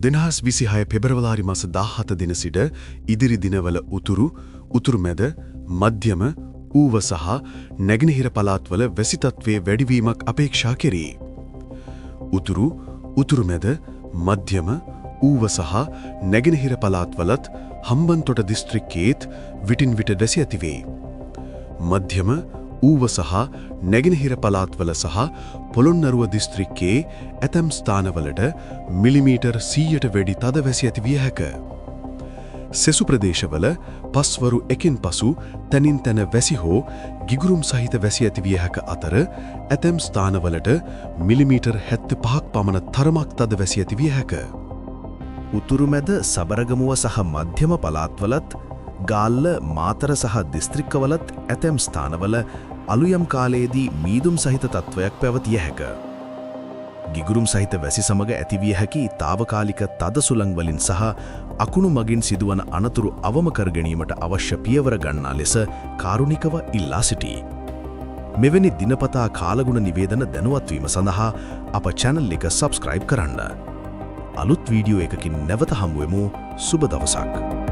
2026 පෙබරවාරි මාස 17 දින සිට ඉදිරි දිනවල උතුරු මැද මධ්‍යම ඌව සහ නැගෙනහිර පළාත්වල වැසි තත්ත්වයේ වැඩිවීමක් අපේක්ෂා කෙරේ. උතුරු මැද මධ්‍යම ඌව සහ නැගෙනහිර පළාත්වලත් හම්බන්තොට දිස්ත්‍රික්කයේත් විටින් විට වැසි ඇතිවේ. මධ්‍යම ඌව සහ නැගෙනහිර පළාත්වල සහ පොළොන්නරුව දිස්ත්‍රික්කයේ ඇතැම් ස්ථානවලට මිලිමීටර් 100ට වැඩි තද වැසි ඇති විය හැක. සෙසු ප්‍රදේශවල පස්වරු එකින් පසු තැනින් තැන වැසි හෝ ගිගුරුම් සහිත වැසි ඇති විය හැක අතර ඇතැම් ස්ථානවලට මිලිමීටර් 75ක් පමණ තරමක් තද වැසි ඇති විය හැක. උතුරුමැද සබරගමුව සහ මධ්‍යම පළාත්වලත් ගාල්ල මාතර සහ දිස්ත්‍රික්කවලත් ඇතැම් ස්ථානවල අලුයම් කාලයේදී මීදුම් සහිත තත්ත්වයක් පැවතිය හැක. ගිගුරුම් සහිත වැසි සමග ඇතිවිය හැකි తాවකාලික තද සුළං වලින් සහ අකුණු මගින් සිදුවන අනතුරු අවම කර ගැනීමට අවශ්‍ය පියවර ගන්නා ලෙස කාරුණිකව ඉල්ලා සිටී. මෙවැනි දිනපතා කාලගුණ නිවේදන දැනුවත් වීම සඳහා අප channel එක subscribe කරන්න. අලුත් වීඩියෝ එකකින් නැවත හමු වෙමු. සුබ දවසක්.